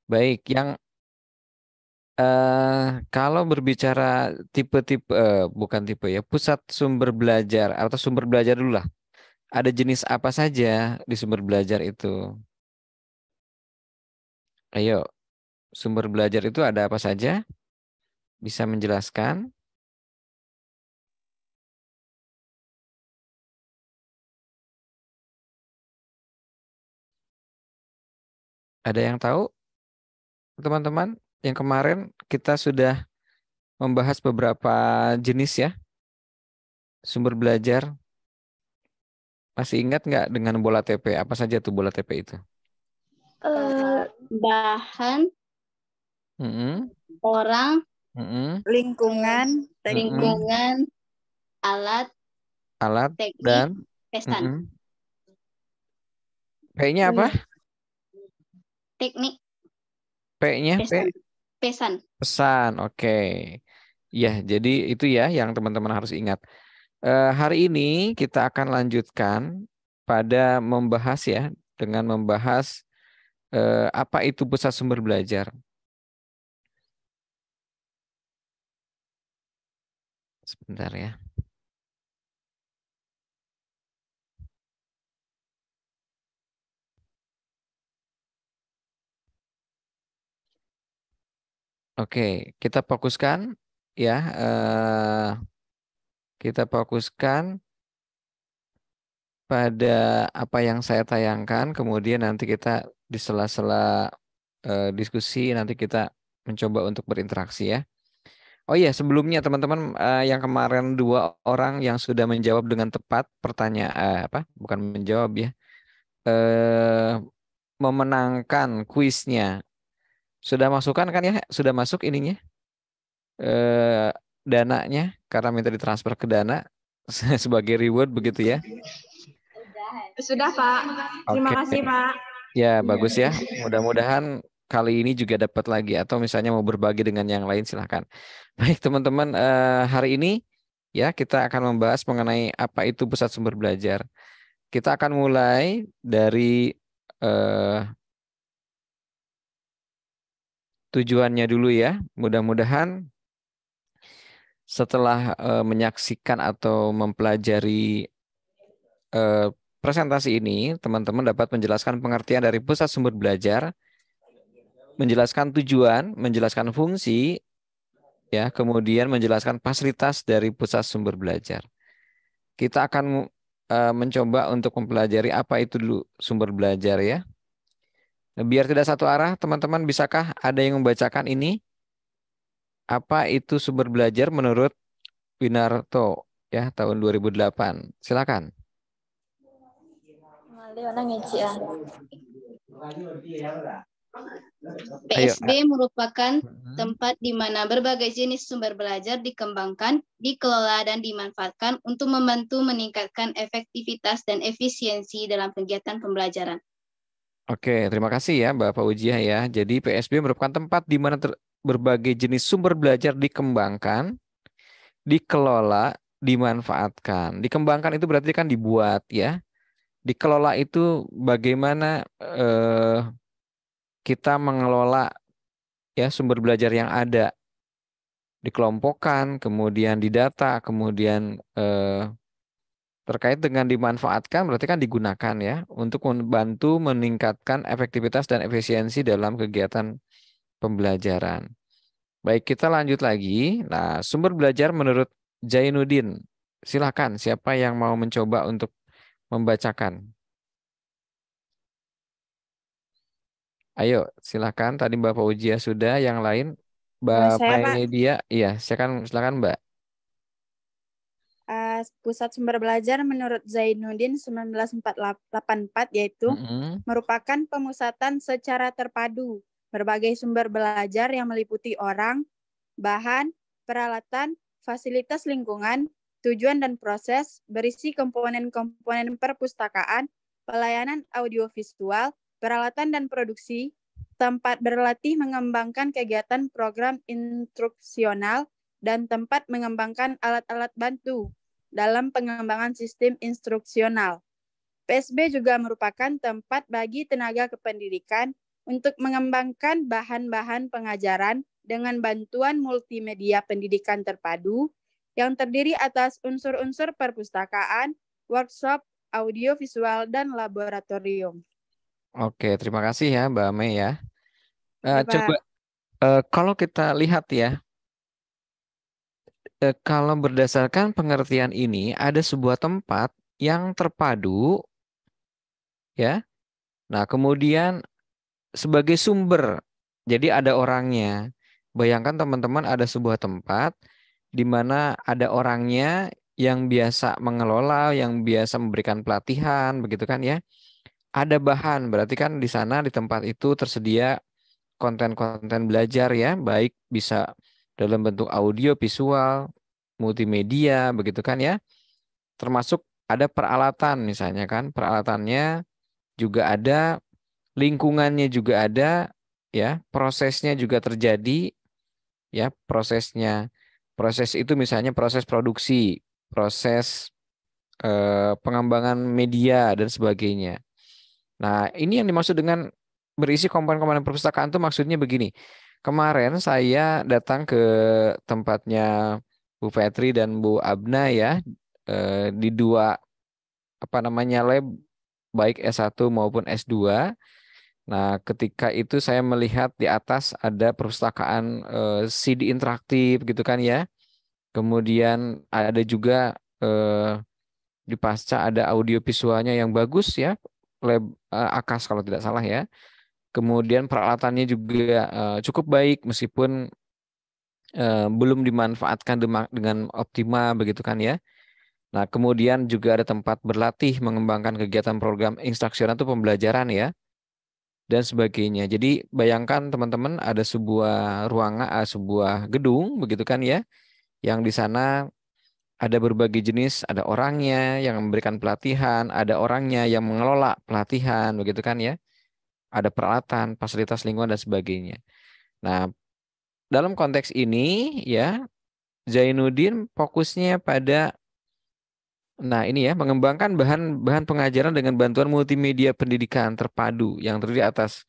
Baik, yang kalau berbicara tipe-tipe, bukan tipe ya, pusat sumber belajar atau sumber belajar dulu lah. Ada jenis apa saja di sumber belajar itu? Ayo, sumber belajar itu ada apa saja? Bisa menjelaskan? Ada yang tahu, teman-teman? Yang kemarin kita sudah membahas beberapa jenis ya, sumber belajar. Masih ingat nggak dengan bola TP? Apa saja tuh bola TP itu? Bahan, Mm-mm, orang, mm-mm, Lingkungan, teknik, mm-mm. lingkungan, alat, Alat teknik, dan pesan. mm-mm. P-nya apa? benar. Teknik, P-nya P? pesan. Pesan. Pesan. Oke. Ya, jadi itu ya yang teman-teman harus ingat. Hari ini kita akan lanjutkan pada membahas ya, dengan membahas apa itu pusat sumber belajar. Sebentar ya. Oke, kita fokuskan ya. Kita fokuskan pada apa yang saya tayangkan. Kemudian nanti kita di sela-sela diskusi nanti kita mencoba untuk berinteraksi ya. Oh iya, sebelumnya teman-teman yang kemarin dua orang yang sudah menjawab dengan tepat pertanyaan apa? Bukan menjawab ya. Eh memenangkan kuisnya. Sudah masukkan kan ya? Sudah masuk ininya? Eh dananya karena minta ditransfer ke Dana sebagai reward begitu ya. Sudah, Pak. Terima Oke. kasih, Pak. Ya, bagus ya. Mudah-mudahan kali ini juga dapat lagi atau misalnya mau berbagi dengan yang lain silahkan. Baik, teman-teman, hari ini ya kita akan membahas mengenai apa itu pusat sumber belajar. Kita akan mulai dari eh, tujuannya dulu ya. Mudah-mudahan setelah menyaksikan atau mempelajari presentasi ini, teman-teman dapat menjelaskan pengertian dari pusat sumber belajar, menjelaskan tujuan, menjelaskan fungsi, ya, kemudian menjelaskan fasilitas dari pusat sumber belajar. Kita akan mencoba untuk mempelajari apa itu dulu sumber belajar ya. Nah, biar tidak satu arah, teman-teman bisakah ada yang membacakan ini? Apa itu sumber belajar menurut Winarto ya tahun 2008? Silakan. Ayo. PSB merupakan Mhm. tempat di mana berbagai jenis sumber belajar dikembangkan, dikelola, dan dimanfaatkan untuk membantu meningkatkan efektivitas dan efisiensi dalam kegiatan pembelajaran. Oke, terima kasih ya Bapak Ujiah ya. Jadi PSB merupakan tempat di mana berbagai jenis sumber belajar dikembangkan, dikelola, dimanfaatkan. Dikembangkan itu berarti kan dibuat ya. Dikelola itu bagaimana kita mengelola ya sumber belajar yang ada, dikelompokkan, kemudian didata, kemudian terkait dengan dimanfaatkan berarti kan digunakan ya untuk membantu meningkatkan efektivitas dan efisiensi dalam kegiatan pembelajaran. Baik, kita lanjut lagi. Nah, sumber belajar menurut Zainuddin. Silakan, siapa yang mau mencoba untuk membacakan? Ayo, silakan. Tadi Bapak Ujia sudah, yang lain Saya, Bapak Pak. Media. Iya, silakan Mbak. Pusat sumber belajar menurut Zainuddin 1984 yaitu Mm-mm. merupakan pemusatan secara terpadu berbagai sumber belajar yang meliputi orang, bahan, peralatan, fasilitas lingkungan, tujuan dan proses, berisi komponen-komponen perpustakaan, pelayanan audiovisual, peralatan dan produksi, tempat berlatih mengembangkan kegiatan program instruksional, dan tempat mengembangkan alat-alat bantu dalam pengembangan sistem instruksional. PSB juga merupakan tempat bagi tenaga kependidikan untuk mengembangkan bahan-bahan pengajaran dengan bantuan multimedia pendidikan terpadu yang terdiri atas unsur-unsur perpustakaan, workshop, audiovisual, dan laboratorium. Oke, terima kasih ya Mbak Mei ya. Ya, Coba Pak. kalau kita lihat ya, kalau berdasarkan pengertian ini ada sebuah tempat yang terpadu ya. Nah, kemudian sebagai sumber. Jadi ada orangnya. Bayangkan teman-teman ada sebuah tempat di mana ada orangnya yang biasa mengelola, yang biasa memberikan pelatihan, begitu kan ya. Ada bahan, berarti kan di sana di tempat itu tersedia konten-konten belajar ya, baik bisa dalam bentuk audio, visual, multimedia, begitu kan ya. Termasuk ada peralatan misalnya kan, peralatannya juga ada, lingkungannya juga ada, ya, prosesnya juga terjadi, ya, prosesnya. Proses itu misalnya proses produksi, proses pengembangan media dan sebagainya. Nah, ini yang dimaksud dengan berisi komponen-komponen perpustakaan itu maksudnya begini. Kemarin saya datang ke tempatnya Bu Fetri dan Bu Abna ya, di dua lab, baik S1 maupun S2. Nah, ketika itu saya melihat di atas ada perpustakaan CD interaktif gitu kan ya. Kemudian ada juga di pasca ada audio visualnya yang bagus ya, lab AKAS kalau tidak salah ya. Kemudian peralatannya juga cukup baik meskipun belum dimanfaatkan dengan optimal begitu kan ya. Nah, kemudian juga ada tempat berlatih mengembangkan kegiatan program instruksional atau pembelajaran ya dan sebagainya. Jadi bayangkan teman-teman ada sebuah ruangan, sebuah gedung begitu kan ya, yang di sana ada berbagai jenis, ada orangnya yang memberikan pelatihan, ada orangnya yang mengelola pelatihan begitu kan ya. Ada peralatan, fasilitas lingkungan dan sebagainya. Nah, dalam konteks ini ya Zainuddin fokusnya pada ini ya, mengembangkan bahan-bahan pengajaran dengan bantuan multimedia pendidikan terpadu yang terdiri atas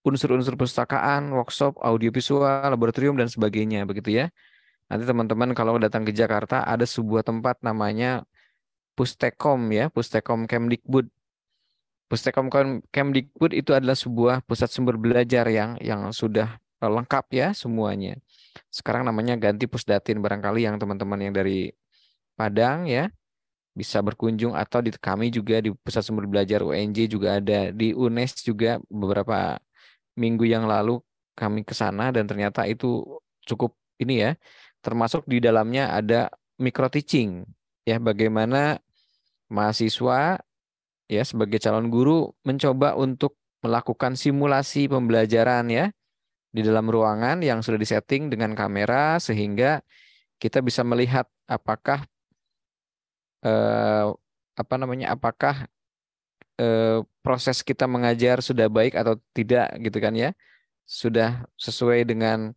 unsur-unsur perpustakaan, workshop, audiovisual, laboratorium dan sebagainya begitu ya. Nanti teman-teman kalau datang ke Jakarta ada sebuah tempat namanya Pustekom ya, Pustekom Kemdikbud. Pustekom Kemdikbud itu adalah sebuah pusat sumber belajar yang sudah lengkap ya semuanya. Sekarang namanya ganti Pusdatin, barangkali yang teman-teman yang dari Padang ya bisa berkunjung, atau di kami juga di pusat sumber belajar UNJ juga ada, di UNES juga beberapa minggu yang lalu kami ke sana dan ternyata itu cukup ini ya, termasuk di dalamnya ada micro teaching ya, bagaimana mahasiswa ya sebagai calon guru mencoba untuk melakukan simulasi pembelajaran ya di dalam ruangan yang sudah disetting dengan kamera sehingga kita bisa melihat apakah apakah proses kita mengajar sudah baik atau tidak gitu kan ya, sudah sesuai dengan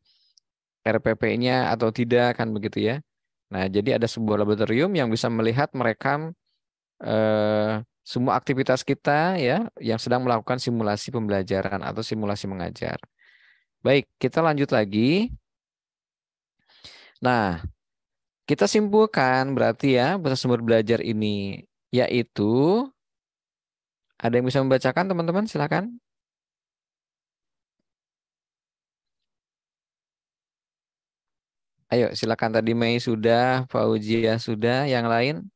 RPP-nya atau tidak kan begitu ya. Nah, jadi ada sebuah laboratorium yang bisa melihat merekam semua aktivitas kita ya yang sedang melakukan simulasi pembelajaran atau simulasi mengajar. Baik, kita lanjut lagi. Nah, kita simpulkan berarti ya bahasa sumber belajar ini yaitu, ada yang bisa membacakan teman-teman silakan. Ayo silakan, tadi Mei sudah, Fauzia sudah, yang lain?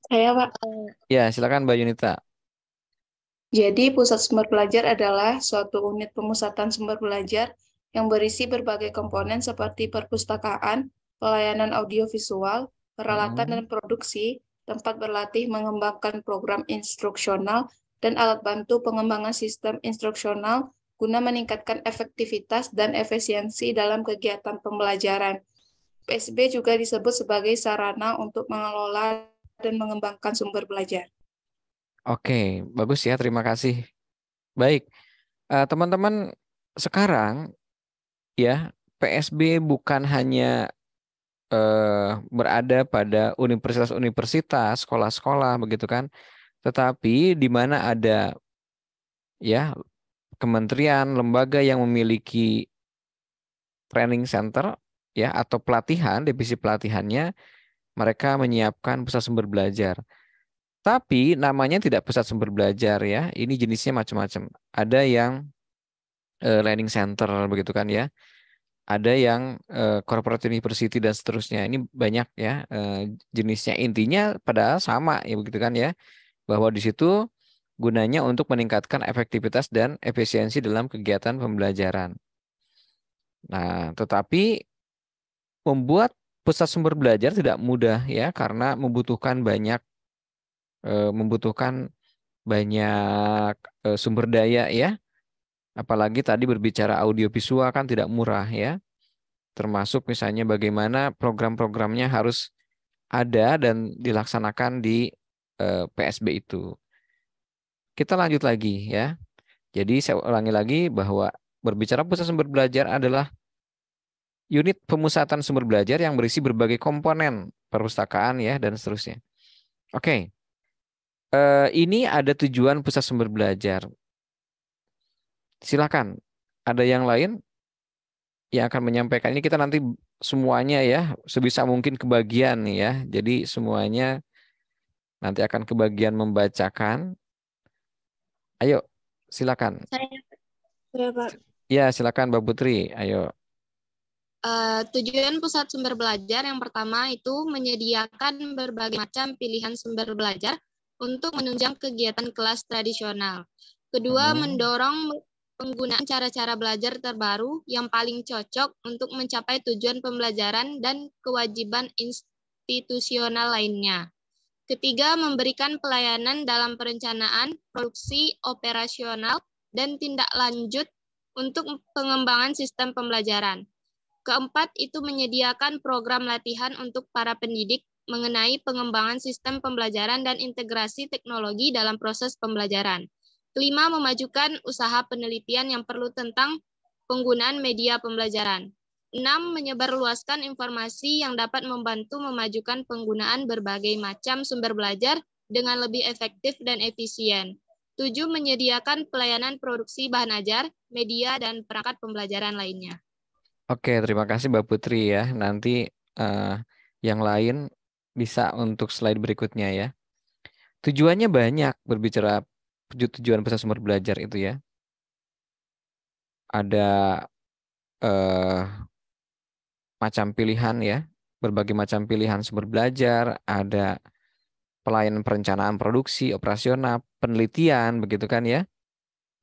Saya, Pak. Ya, silakan Mbak Yunita. Jadi, pusat sumber belajar adalah suatu unit pemusatan sumber belajar yang berisi berbagai komponen seperti perpustakaan, pelayanan audiovisual, peralatan dan produksi, tempat berlatih mengembangkan program instruksional, dan alat bantu pengembangan sistem instruksional guna meningkatkan efektivitas dan efisiensi dalam kegiatan pembelajaran. PSB juga disebut sebagai sarana untuk mengelola dan mengembangkan sumber belajar. Oke, bagus ya, terima kasih. Baik, teman-teman, sekarang ya PSB bukan hanya berada pada universitas-universitas, sekolah-sekolah begitu kan, tetapi di mana ada ya, kementerian, lembaga yang memiliki training center ya atau pelatihan, divisi pelatihannya, mereka menyiapkan pusat sumber belajar. Tapi namanya tidak pusat sumber belajar ya. Ini jenisnya macam-macam. Ada yang learning center begitu kan ya. Ada yang corporate university dan seterusnya. Ini banyak ya jenisnya. Intinya padahal sama ya begitu kan ya. Bahwa di situ gunanya untuk meningkatkan efektivitas dan efisiensi dalam kegiatan pembelajaran. Nah, tetapi membuat pusat sumber belajar tidak mudah ya karena membutuhkan banyak sumber daya ya. Apalagi tadi berbicara audiovisual kan tidak murah ya. Termasuk misalnya bagaimana program-programnya harus ada dan dilaksanakan di PSB itu. Kita lanjut lagi ya. Jadi saya ulangi lagi bahwa berbicara pusat sumber belajar adalah unit pemusatan sumber belajar yang berisi berbagai komponen perpustakaan ya dan seterusnya. Oke. Ini ada tujuan pusat sumber belajar. Silakan. Ada yang lain yang akan menyampaikan ini, kita nanti semuanya ya sebisa mungkin kebagian nih ya. Jadi semuanya nanti akan kebagian membacakan. Ayo, silakan. Saya, Pak. Ya, silakan Mbak Putri. Ayo. Tujuan pusat sumber belajar yang pertama itu menyediakan berbagai macam pilihan sumber belajar untuk menunjang kegiatan kelas tradisional. Kedua, mendorong penggunaan cara-cara belajar terbaru yang paling cocok untuk mencapai tujuan pembelajaran dan kewajiban institusional lainnya. Ketiga, memberikan pelayanan dalam perencanaan, produksi, operasional, dan tindak lanjut untuk pengembangan sistem pembelajaran. Keempat, itu menyediakan program latihan untuk para pendidik mengenai pengembangan sistem pembelajaran dan integrasi teknologi dalam proses pembelajaran. Kelima, memajukan usaha penelitian yang perlu tentang penggunaan media pembelajaran. 6, menyebarluaskan informasi yang dapat membantu memajukan penggunaan berbagai macam sumber belajar dengan lebih efektif dan efisien. 7, menyediakan pelayanan produksi bahan ajar, media, dan perangkat pembelajaran lainnya. Oke, terima kasih Mbak Putri ya. Nanti yang lain bisa untuk slide berikutnya ya. Tujuannya banyak berbicara tujuan pusat sumber belajar itu ya. Ada macam pilihan ya, berbagai macam pilihan sumber belajar, ada pelayanan perencanaan produksi, operasional, penelitian, begitu kan ya.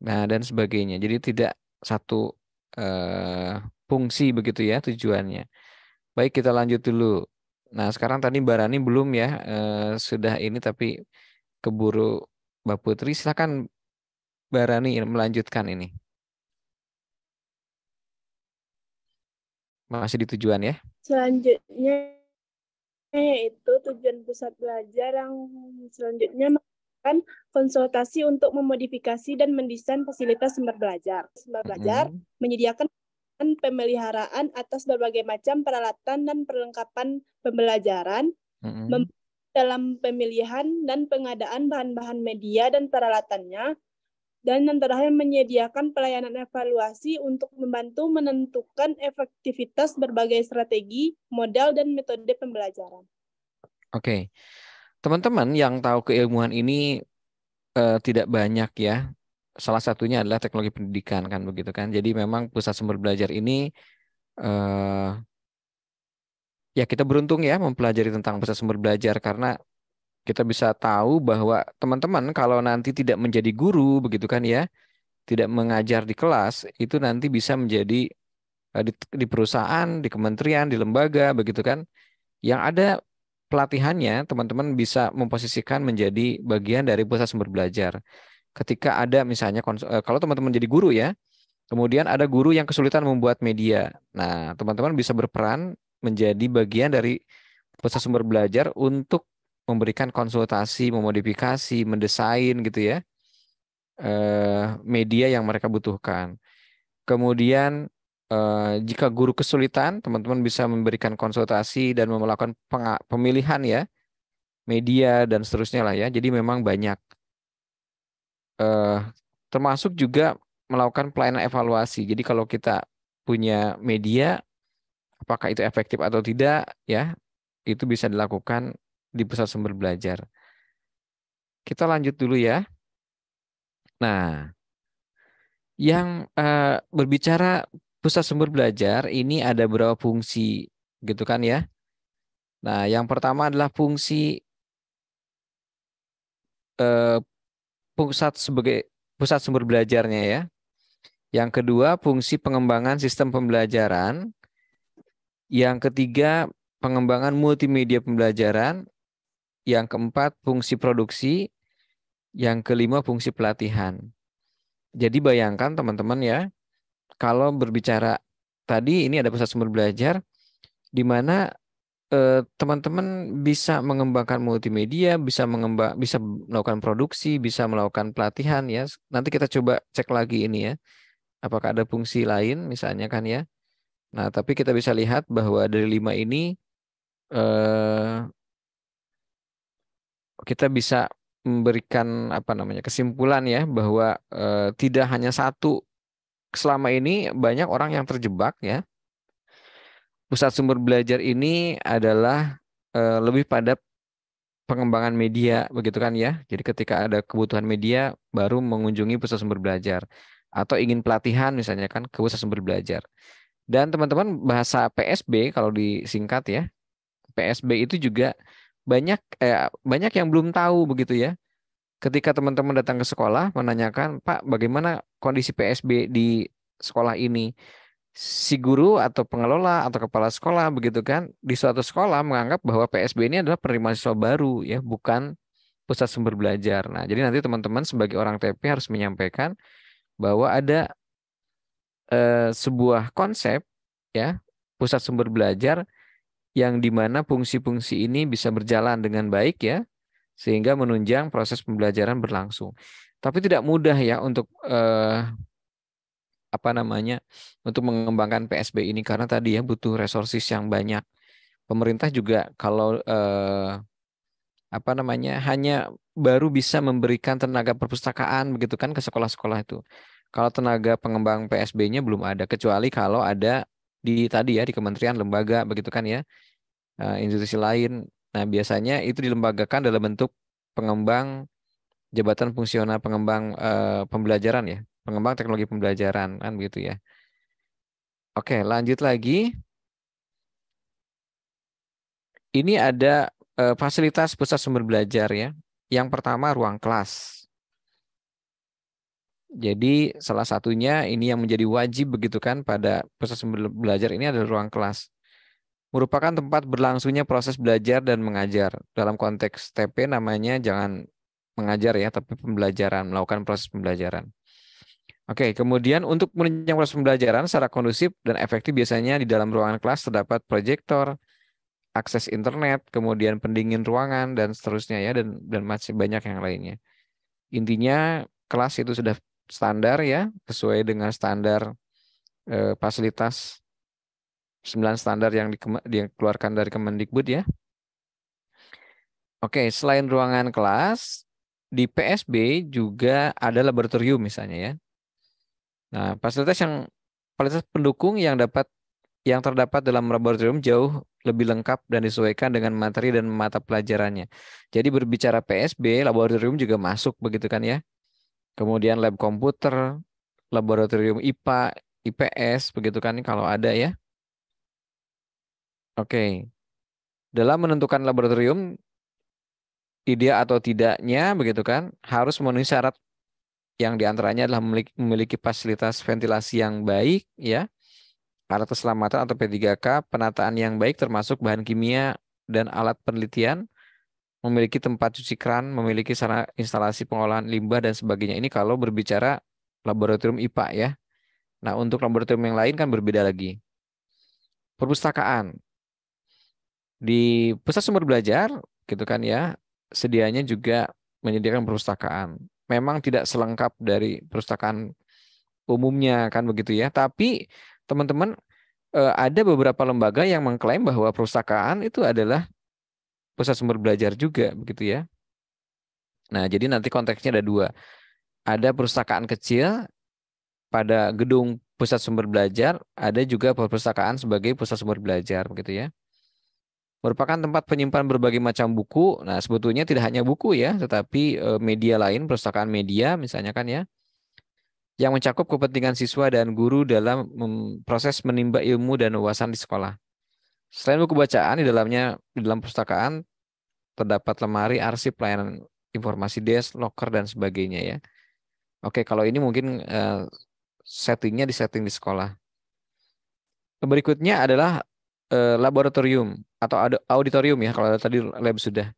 Nah, dan sebagainya. Jadi tidak satu fungsi begitu ya tujuannya. Baik, kita lanjut dulu. Nah, sekarang tadi Mbak Rani belum ya, sudah ini tapi keburu Mbak Putri. Silakan Mbak Rani melanjutkan ini. Masih di tujuan ya. Selanjutnya yaitu tujuan pusat belajar yang selanjutnya melakukan konsultasi untuk memodifikasi dan mendesain fasilitas sumber belajar. Sumber belajar menyediakan pemeliharaan atas berbagai macam peralatan dan perlengkapan pembelajaran, dalam pemilihan dan pengadaan bahan-bahan media dan peralatannya, dan yang terakhir menyediakan pelayanan evaluasi untuk membantu menentukan efektivitas berbagai strategi, modal, dan metode pembelajaran. Oke, teman-teman yang tahu keilmuan ini tidak banyak ya. Salah satunya adalah teknologi pendidikan kan begitu kan. Jadi memang pusat sumber belajar ini ya kita beruntung ya mempelajari tentang pusat sumber belajar karena kita bisa tahu bahwa teman-teman kalau nanti tidak menjadi guru begitu kan ya, tidak mengajar di kelas, itu nanti bisa menjadi di perusahaan, di kementerian, di lembaga begitu kan. Yang ada pelatihannya, teman-teman bisa memposisikan menjadi bagian dari pusat sumber belajar. Ketika ada misalnya kalau teman-teman jadi guru ya, kemudian ada guru yang kesulitan membuat media. Nah, teman-teman bisa berperan menjadi bagian dari pusat sumber belajar untuk memberikan konsultasi, memodifikasi, mendesain gitu ya media yang mereka butuhkan. Kemudian jika guru kesulitan, teman-teman bisa memberikan konsultasi dan melakukan pemilihan ya media dan seterusnya lah ya. Jadi memang banyak termasuk juga melakukan pelayanan evaluasi. Jadi kalau kita punya media, apakah itu efektif atau tidak, ya, itu bisa dilakukan di pusat sumber belajar. Kita lanjut dulu ya. Nah, yang berbicara pusat sumber belajar ini ada beberapa fungsi, gitu kan ya. Nah, yang pertama adalah fungsi pusat sumber belajarnya ya. Yang kedua, fungsi pengembangan sistem pembelajaran. Yang ketiga, pengembangan multimedia pembelajaran. Yang keempat, fungsi produksi. Yang kelima, fungsi pelatihan. Jadi bayangkan teman-teman ya, kalau berbicara tadi ini ada pusat sumber belajar, di mana teman-teman bisa mengembangkan multimedia, bisa melakukan produksi, bisa melakukan pelatihan ya. Nanti kita coba cek lagi ini ya, apakah ada fungsi lain misalnya kan ya. Nah, tapi kita bisa lihat bahwa dari 5 ini kita bisa memberikan kesimpulan ya bahwa tidak hanya satu. Selama ini banyak orang yang terjebak ya. Pusat sumber belajar ini adalah lebih pada pengembangan media, begitu kan ya. Jadi ketika ada kebutuhan media, baru mengunjungi pusat sumber belajar. Atau ingin pelatihan misalnya kan ke pusat sumber belajar. Dan teman-teman bahasa PSB kalau disingkat ya, PSB itu juga banyak yang belum tahu begitu ya. Ketika teman-teman datang ke sekolah menanyakan, Pak, bagaimana kondisi PSB di sekolah ini? Si guru atau pengelola atau kepala sekolah begitu kan di suatu sekolah menganggap bahwa PSB ini adalah penerimaan siswa baru ya, bukan pusat sumber belajar. Nah, jadi nanti teman-teman sebagai orang TP harus menyampaikan bahwa ada sebuah konsep ya, pusat sumber belajar yang dimana fungsi-fungsi ini bisa berjalan dengan baik ya, sehingga menunjang proses pembelajaran berlangsung. Tapi tidak mudah ya untuk untuk mengembangkan PSB ini karena tadi ya butuh resources yang banyak. Pemerintah juga kalau hanya baru bisa memberikan tenaga perpustakaan begitu kan ke sekolah-sekolah itu. Kalau tenaga pengembang PSB-nya belum ada, kecuali kalau ada di tadi ya di kementerian, lembaga begitu kan ya, institusi lain. Nah, biasanya itu dilembagakan dalam bentuk pengembang jabatan fungsional pengembang pembelajaran ya, pengembang teknologi pembelajaran kan begitu ya. Oke, lanjut lagi. Ini ada fasilitas pusat sumber belajar ya. Yang pertama ruang kelas. Jadi salah satunya ini yang menjadi wajib begitu kan pada pusat sumber belajar ini adalah ruang kelas. Merupakan tempat berlangsungnya proses belajar dan mengajar. Dalam konteks TP namanya jangan mengajar ya, tapi pembelajaran, melakukan proses pembelajaran. Oke, kemudian untuk menunjang proses pembelajaran secara kondusif dan efektif biasanya di dalam ruangan kelas terdapat proyektor, akses internet, kemudian pendingin ruangan dan seterusnya ya, dan masih banyak yang lainnya. Intinya kelas itu sudah standar ya, sesuai dengan standar fasilitas 9 standar yang dikeluarkan dari Kemendikbud ya. Oke, selain ruangan kelas, di PSB juga ada laboratorium misalnya ya. Nah, fasilitas pendukung yang terdapat dalam laboratorium jauh lebih lengkap dan disesuaikan dengan materi dan mata pelajarannya. Jadi berbicara PSB, laboratorium juga masuk begitu kan ya. Kemudian lab komputer, laboratorium IPA, IPS begitu kan kalau ada ya. Oke. Dalam menentukan laboratorium ideal atau tidaknya begitu kan harus memenuhi syarat yang diantaranya adalah memiliki fasilitas ventilasi yang baik ya, alat keselamatan atau P3K, penataan yang baik termasuk bahan kimia dan alat penelitian, memiliki tempat cuci keran, memiliki sarana instalasi pengolahan limbah dan sebagainya. Ini kalau berbicara laboratorium IPA ya. Nah, untuk laboratorium yang lain kan berbeda lagi. Perpustakaan. Di pusat sumber belajar gitu kan ya, sedianya juga menyediakan perpustakaan. Memang tidak selengkap dari perpustakaan umumnya kan begitu ya, tapi teman-teman ada beberapa lembaga yang mengklaim bahwa perpustakaan itu adalah pusat sumber belajar juga begitu ya. Nah, jadi nanti konteksnya ada dua. ada perpustakaan kecil pada gedung pusat sumber belajar, ada juga perpustakaan sebagai pusat sumber belajar, begitu ya. Merupakan tempat penyimpan berbagai macam buku. Nah, sebetulnya tidak hanya buku ya, tetapi media lain, perpustakaan media misalnya kan ya, yang mencakup kepentingan siswa dan guru dalam proses menimba ilmu dan wawasan di sekolah. Selain buku bacaan, di dalam perpustakaan terdapat lemari, arsip, pelayanan informasi desk, loker, dan sebagainya ya. Oke, kalau ini mungkin settingnya disetting di sekolah. Berikutnya adalah laboratorium atau auditorium ya, kalau tadi lab sudah.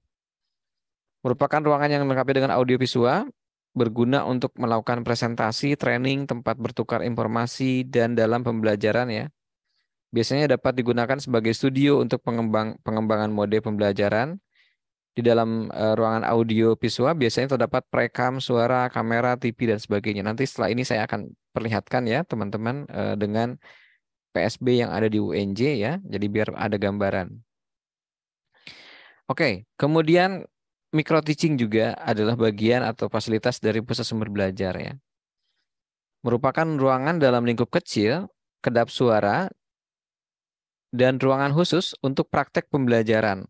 Merupakan ruangan yang dilengkapi dengan audiovisual, berguna untuk melakukan presentasi, training, tempat bertukar informasi, dan dalam pembelajaran ya. Biasanya dapat digunakan sebagai studio untuk pengembangan mode pembelajaran. Di dalam ruangan audio visual biasanya terdapat perekam suara, kamera, TV, dan sebagainya. Nanti setelah ini saya akan perlihatkan ya teman-teman dengan PSB yang ada di UNJ ya. Jadi biar ada gambaran. Oke, kemudian micro teaching juga adalah bagian atau fasilitas dari pusat sumber belajar ya. Merupakan ruangan dalam lingkup kecil, kedap suara, dan ruangan khusus untuk praktek pembelajaran.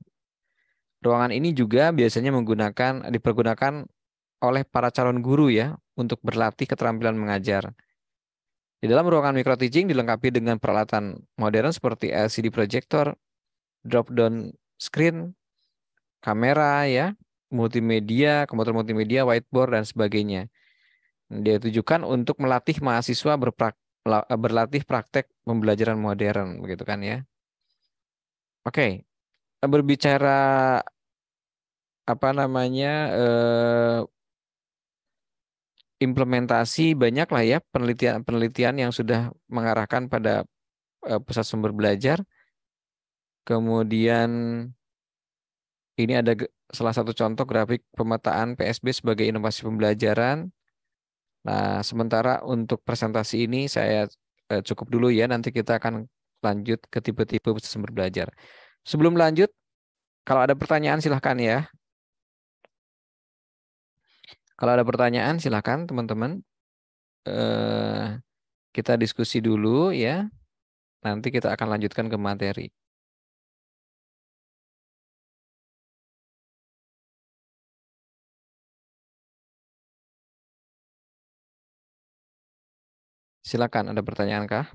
Ruangan ini juga biasanya dipergunakan oleh para calon guru ya untuk berlatih keterampilan mengajar. Di dalam ruangan micro teaching dilengkapi dengan peralatan modern seperti LCD projector, drop-down screen, kamera ya, multimedia, komputer multimedia, whiteboard, dan sebagainya. Dia ditujukan untuk melatih mahasiswa berlatih praktek pembelajaran modern, begitu kan ya. Oke, berbicara apa namanya implementasi, banyak lah ya penelitian yang sudah mengarahkan pada pusat sumber belajar. Kemudian ini ada salah satu contoh grafik pemetaan PSB sebagai inovasi pembelajaran. Nah, sementara untuk presentasi ini saya cukup dulu ya, nanti kita akan lanjut ke tipe-tipe pusat sumber belajar. Sebelum lanjut, kalau ada pertanyaan silahkan ya. Kalau ada pertanyaan silahkan teman-teman. Kita diskusi dulu ya. Nanti kita akan lanjutkan ke materi. Silakan, ada pertanyaan kah?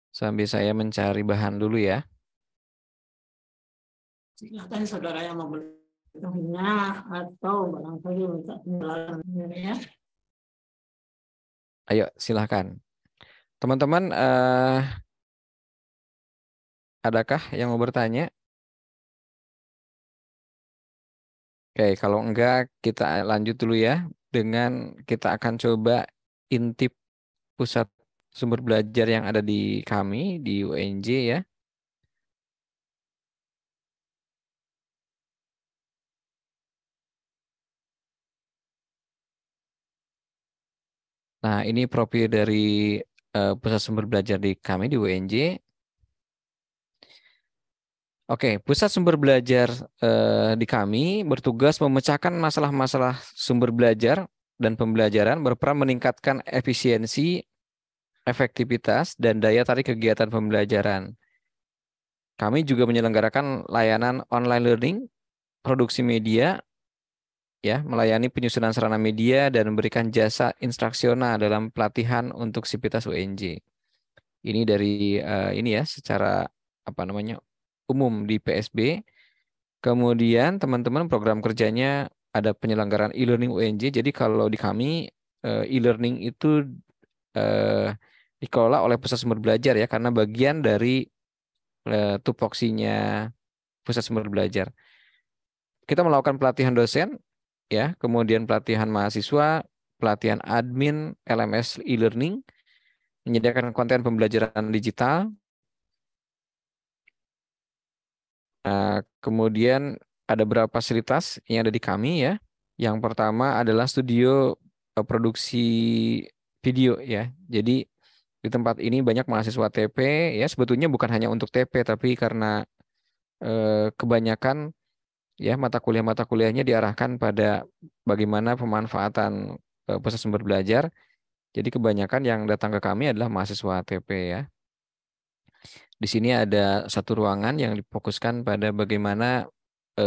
Sambil saya mencari bahan dulu ya. Silakan saudara yang mau bertanya atau barangkali minta penjelasan ya. Ayo silakan. Teman-teman, adakah yang mau bertanya? Oke, kalau enggak kita lanjut dulu ya. Dengan kita akan coba intip pusat sumber belajar yang ada di kami, di UNJ ya. Nah, ini profil dari pusat sumber belajar di kami di UNJ. Oke, pusat sumber belajar di kami bertugas memecahkan masalah-masalah sumber belajar dan pembelajaran, berperan meningkatkan efisiensi, efektivitas, dan daya tarik kegiatan pembelajaran. Kami juga menyelenggarakan layanan online learning, produksi media, ya, melayani penyusunan sarana media dan memberikan jasa instruksional dalam pelatihan untuk sivitas UNJ. Ini dari ini ya, secara apa namanya umum di PSB. Kemudian teman-teman program kerjanya ada penyelenggaraan e-learning UNJ. Jadi kalau di kami e-learning itu dikelola oleh pusat sumber belajar ya, karena bagian dari tupoksinya pusat sumber belajar. Kita melakukan pelatihan dosen, ya, kemudian pelatihan mahasiswa, pelatihan admin, LMS e-learning, menyediakan konten pembelajaran digital. Kemudian ada beberapa fasilitas yang ada di kami ya. Yang pertama adalah studio produksi video ya. Jadi di tempat ini banyak mahasiswa TP ya, sebetulnya bukan hanya untuk TP tapi karena kebanyakan ya mata kuliahnya diarahkan pada bagaimana pemanfaatan pusat sumber belajar. Jadi kebanyakan yang datang ke kami adalah mahasiswa TP ya. Di sini ada satu ruangan yang difokuskan pada bagaimana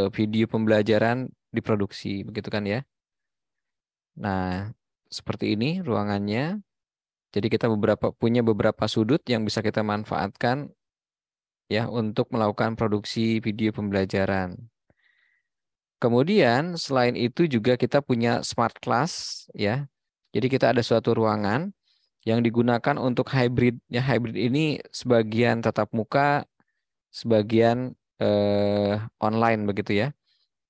video pembelajaran diproduksi, begitu kan ya. Nah, seperti ini ruangannya. Jadi kita punya beberapa sudut yang bisa kita manfaatkan ya untuk melakukan produksi video pembelajaran. Kemudian selain itu juga kita punya smart class ya. Jadi kita ada suatu ruangan yang digunakan untuk hybrid. Ya, hybrid ini sebagian tatap muka, sebagian online begitu ya.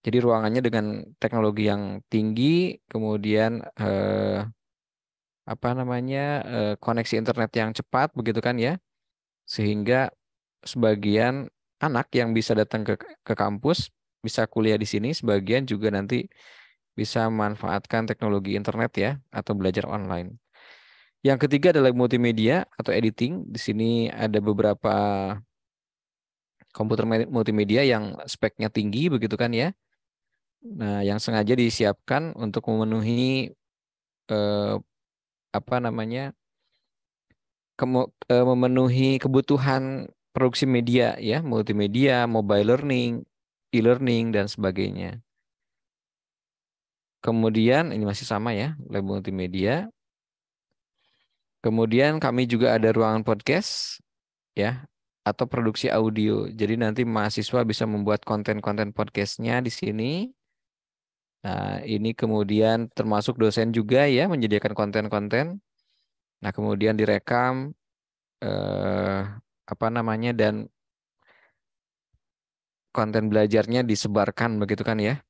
Jadi ruangannya dengan teknologi yang tinggi, kemudian koneksi internet yang cepat begitu kan ya. Sehingga sebagian anak yang bisa datang ke kampus bisa kuliah di sini, sebagian juga nanti bisa memanfaatkan teknologi internet ya atau belajar online. Yang ketiga adalah multimedia atau editing. Di sini ada beberapa komputer multimedia yang speknya tinggi begitu kan ya. Nah, yang sengaja disiapkan untuk memenuhi memenuhi kebutuhan produksi media ya, multimedia, mobile learning, e-learning dan sebagainya. Kemudian ini masih sama ya, lab multimedia. Kemudian kami juga ada ruangan podcast ya atau produksi audio. Jadi nanti mahasiswa bisa membuat konten-konten podcastnya di sini. Nah, ini kemudian termasuk dosen juga ya menyediakan konten-konten. Nah, kemudian direkam dan konten belajarnya disebarkan begitu kan ya.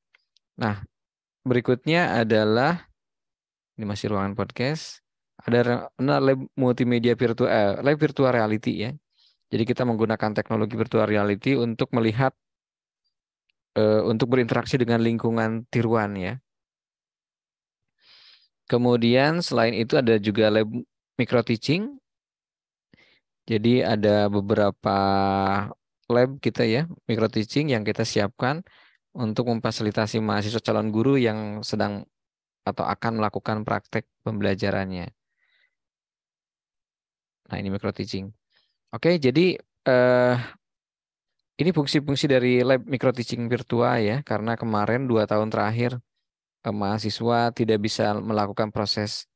Nah, berikutnya adalah ini masih ruangan podcast. Ada lab multimedia lab virtual reality ya. Jadi kita menggunakan teknologi virtual reality untuk melihat, untuk berinteraksi dengan lingkungan tiruan ya. Kemudian selain itu ada juga lab micro teaching. Jadi ada beberapa lab kita ya, micro teaching yang kita siapkan untuk memfasilitasi mahasiswa calon guru yang sedang atau akan melakukan praktek pembelajarannya. Nah, ini micro teaching. Oke, jadi ini fungsi-fungsi dari lab micro teaching virtual ya, karena kemarin 2 tahun terakhir mahasiswa tidak bisa melakukan proses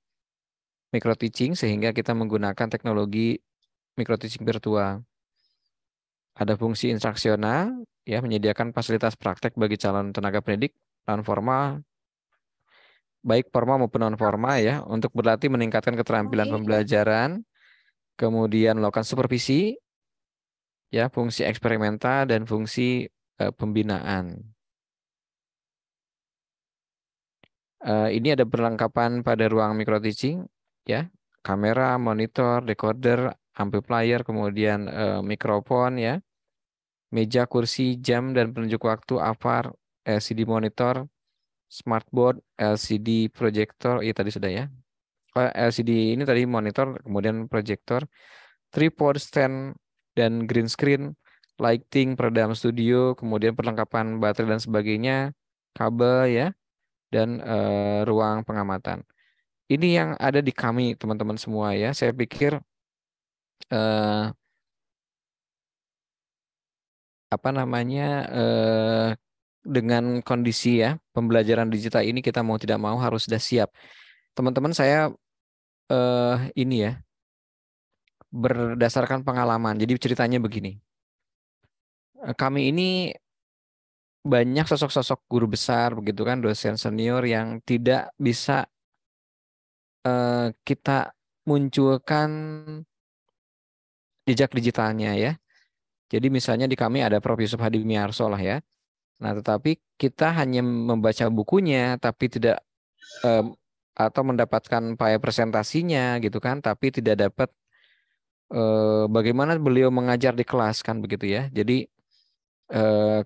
micro teaching sehingga kita menggunakan teknologi micro teaching virtual. Ada fungsi instruksional ya, menyediakan fasilitas praktek bagi calon tenaga pendidik non formal, baik formal maupun non formal ya, untuk berlatih meningkatkan keterampilan pembelajaran, kemudian melakukan supervisi ya, fungsi eksperimental dan fungsi pembinaan. Ini ada perlengkapan pada ruang micro teaching ya, kamera, monitor, decoder, amplifier, kemudian mikrofon ya, meja, kursi, jam dan penunjuk waktu, AVAR, LCD monitor, smartboard, LCD projector, tadi sudah ya. LCD ini tadi monitor, kemudian projector, tripod, stand dan green screen, lighting, peredam studio, kemudian perlengkapan baterai dan sebagainya, kabel ya, dan ruang pengamatan. Ini yang ada di kami teman-teman semua ya. Saya pikir dengan kondisi ya pembelajaran digital ini kita mau tidak mau harus sudah siap. Teman-teman saya ini ya berdasarkan pengalaman. Jadi ceritanya begini. Kami ini banyak sosok-sosok guru besar begitu kan, dosen senior yang tidak bisa kita munculkan jejak digitalnya ya. Jadi misalnya di kami ada Prof. Yusuf Hadimiarso lah ya. Nah, tetapi kita hanya membaca bukunya tapi tidak atau mendapatkan file presentasinya gitu kan, tapi tidak dapat bagaimana beliau mengajar di kelas kan begitu ya. Jadi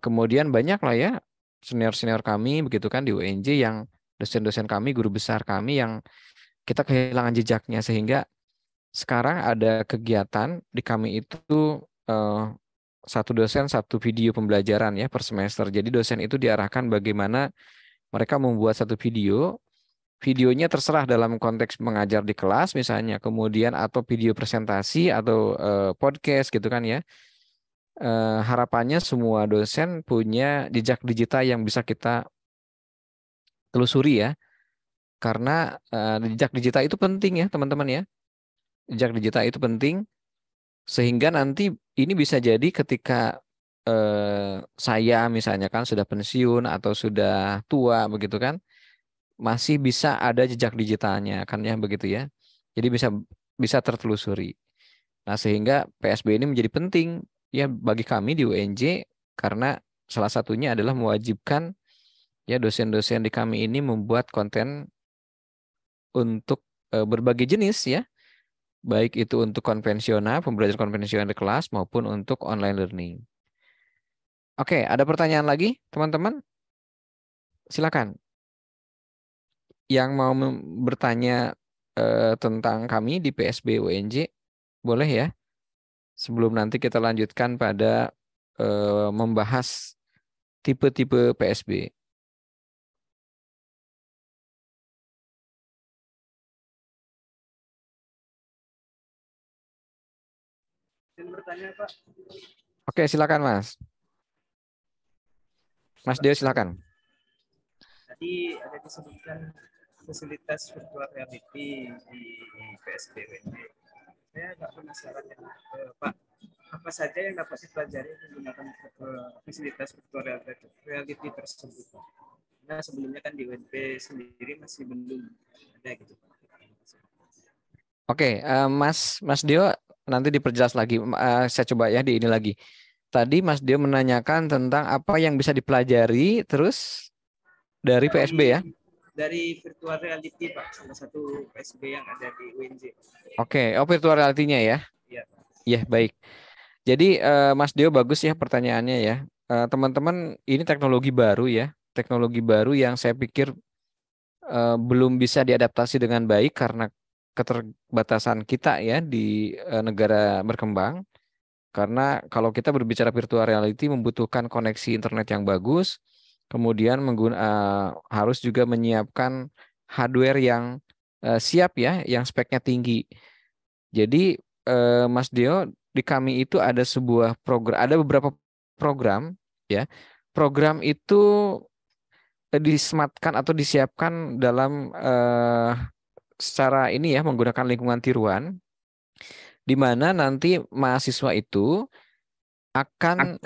kemudian banyak lah ya senior-senior kami begitu kan di UNJ yang dosen-dosen kami, guru besar kami yang kita kehilangan jejaknya, sehingga sekarang ada kegiatan di kami itu satu dosen satu video pembelajaran ya per semester. Jadi dosen itu diarahkan bagaimana mereka membuat satu video. Videonya terserah dalam konteks mengajar di kelas misalnya, kemudian atau video presentasi atau podcast gitu kan ya. Harapannya semua dosen punya jejak digital yang bisa kita telusuri ya. Karena jejak digital itu penting ya teman-teman ya. Jejak digital itu penting sehingga nanti ini bisa jadi ketika saya misalnya kan sudah pensiun atau sudah tua begitu kan, masih bisa ada jejak digitalnya kan ya begitu ya. Jadi bisa tertelusuri. Nah, sehingga PSB ini menjadi penting ya bagi kami di UNJ karena salah satunya adalah mewajibkan ya dosen-dosen di kami ini membuat konten untuk berbagai jenis ya. Baik itu untuk konvensional, pembelajaran konvensional di kelas maupun untuk online learning. Oke, ada pertanyaan lagi, teman-teman? Silakan. Yang mau bertanya tentang kami di PSB UNJ, boleh ya? Sebelum nanti kita lanjutkan pada membahas tipe-tipe PSB. Bertanya, Pak. Oke, silakan Mas. Mas Deo silakan. Tadi ada disebutkan fasilitas virtual reality di PSB UNJ. Saya agak penasaran ya, Pak. Apa saja yang dapat dipelajari menggunakan fasilitas virtual reality tersebut? Nah, sebelumnya kan di UNP sendiri masih belum ada gitu, Pak. Oke, Mas Deo nanti diperjelas lagi. Saya coba ya di ini lagi. Tadi Mas Deo menanyakan tentang apa yang bisa dipelajari terus dari PSB ya? Dari virtual reality, Pak, salah satu PSB yang ada di UNJ. Oke, virtual reality-nya ya? Iya. Ya, baik. Jadi Mas Deo bagus ya pertanyaannya ya. Teman-teman, ini teknologi baru ya. Teknologi baru yang saya pikir belum bisa diadaptasi dengan baik karena keterbatasan kita ya di negara berkembang. Karena kalau kita berbicara virtual reality membutuhkan koneksi internet yang bagus, kemudian harus juga menyiapkan hardware yang siap ya, yang speknya tinggi. Jadi Mas Deo, di kami itu ada sebuah program, ada beberapa program ya. Program itu disematkan atau disiapkan dalam secara ini ya menggunakan lingkungan tiruan, di mana nanti mahasiswa itu akan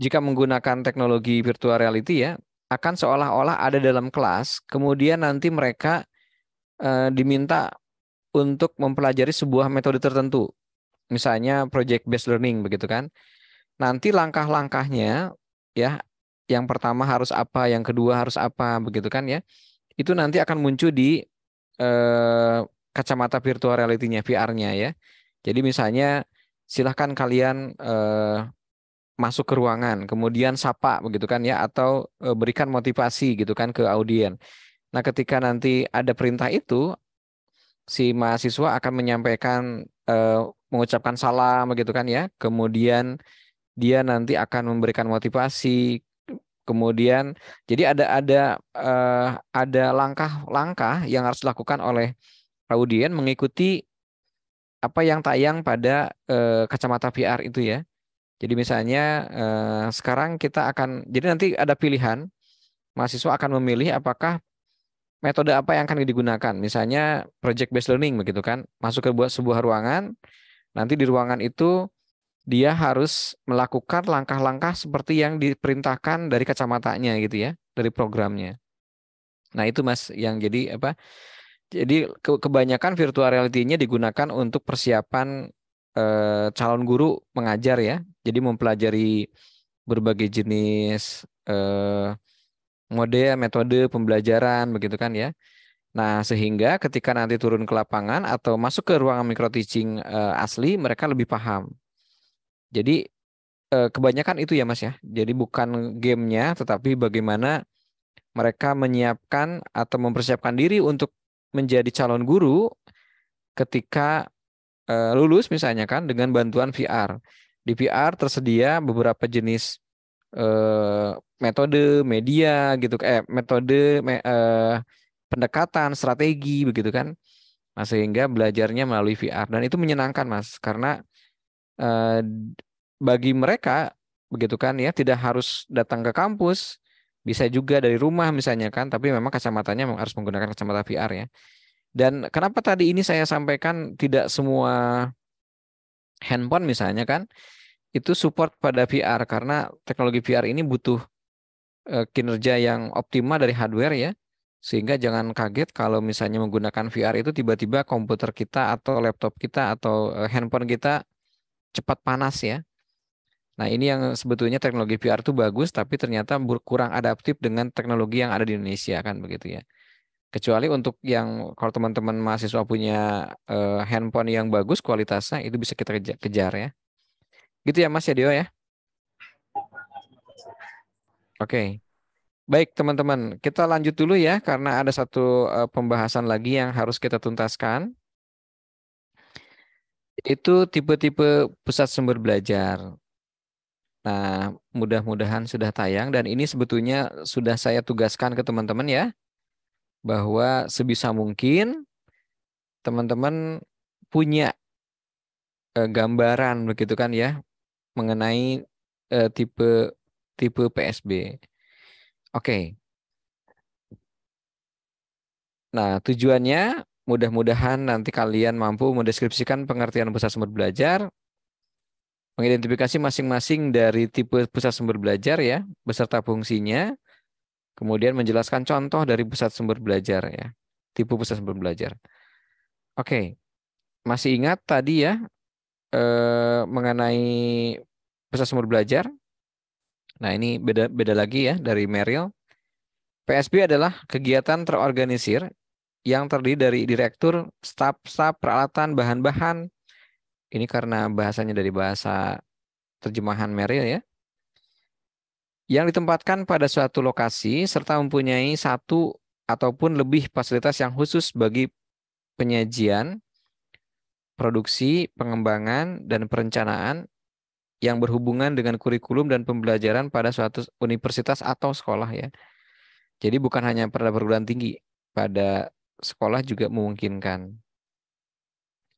jika menggunakan teknologi virtual reality ya, akan seolah-olah ada dalam kelas, kemudian nanti mereka diminta untuk mempelajari sebuah metode tertentu. Misalnya project based learning begitu kan. Nanti langkah-langkahnya ya, yang pertama harus apa, yang kedua harus apa begitu kan ya. Itu nanti akan muncul di kacamata virtual reality-nya, VR-nya ya. Jadi misalnya silahkan kalian masuk ke ruangan, kemudian sapa begitu kan ya, atau berikan motivasi gitu kan ke audien. Nah, ketika nanti ada perintah itu, si mahasiswa akan menyampaikan mengucapkan salam begitu kan ya, kemudian dia nanti akan memberikan motivasi, kemudian jadi ada langkah-langkah yang harus dilakukan oleh audien mengikuti apa yang tayang pada kacamata VR itu ya. Jadi misalnya sekarang kita akan, jadi nanti ada pilihan, mahasiswa akan memilih apakah metode apa yang akan digunakan. Misalnya project based learning begitu kan, masuk ke sebuah ruangan, nanti di ruangan itu dia harus melakukan langkah-langkah seperti yang diperintahkan dari kacamatanya gitu ya, dari programnya. Nah itu Mas yang jadi apa? Jadi kebanyakan virtual reality-nya digunakan untuk persiapan calon guru mengajar ya. Jadi mempelajari berbagai jenis mode, metode pembelajaran begitu kan ya. Nah, sehingga ketika nanti turun ke lapangan atau masuk ke ruangan micro teaching asli, mereka lebih paham. Jadi kebanyakan itu ya Mas ya. Jadi bukan gamenya, tetapi bagaimana mereka menyiapkan atau mempersiapkan diri untuk menjadi calon guru ketika lulus misalnya kan dengan bantuan VR. Di VR tersedia beberapa jenis metode media gitu, metode pendekatan strategi begitu kan. Nah, sehingga belajarnya melalui VR dan itu menyenangkan Mas karena bagi mereka begitu kan ya, tidak harus datang ke kampus, bisa juga dari rumah misalnya kan, tapi memang kacamatanya harus menggunakan kacamata VR ya. Dan kenapa tadi ini saya sampaikan tidak semua handphone misalnya kan itu support pada VR karena teknologi VR ini butuh kinerja yang optimal dari hardware ya. Sehingga jangan kaget kalau misalnya menggunakan VR itu tiba-tiba komputer kita atau laptop kita atau handphone kita cepat panas ya. Nah, ini yang sebetulnya teknologi VR itu bagus tapi ternyata kurang adaptif dengan teknologi yang ada di Indonesia kan begitu ya. Kecuali untuk yang kalau teman-teman mahasiswa punya handphone yang bagus kualitasnya itu bisa kita kejar ya. Gitu ya Mas ya Dio ya. Oke. Baik teman-teman, kita lanjut dulu ya karena ada satu pembahasan lagi yang harus kita tuntaskan. Itu tipe-tipe pusat sumber belajar. Nah, mudah-mudahan sudah tayang dan ini sebetulnya sudah saya tugaskan ke teman-teman ya. Bahwa sebisa mungkin teman-teman punya gambaran begitu kan ya mengenai tipe PSB. Oke. Nah, tujuannya mudah-mudahan nanti kalian mampu mendeskripsikan pengertian pusat sumber belajar, mengidentifikasi masing-masing dari tipe pusat sumber belajar ya, beserta fungsinya, kemudian menjelaskan contoh dari pusat sumber belajar ya, tipe pusat sumber belajar. Oke, masih ingat tadi ya mengenai pusat sumber belajar? Nah, ini beda lagi ya dari Merrill. PSB adalah kegiatan terorganisir yang terdiri dari direktur, staf, peralatan, bahan-bahan. Ini karena bahasanya dari bahasa terjemahan Merrill ya. Yang ditempatkan pada suatu lokasi serta mempunyai satu ataupun lebih fasilitas yang khusus bagi penyajian, produksi, pengembangan, dan perencanaan yang berhubungan dengan kurikulum dan pembelajaran pada suatu universitas atau sekolah ya. Jadi bukan hanya pada perguruan tinggi, pada sekolah juga memungkinkan.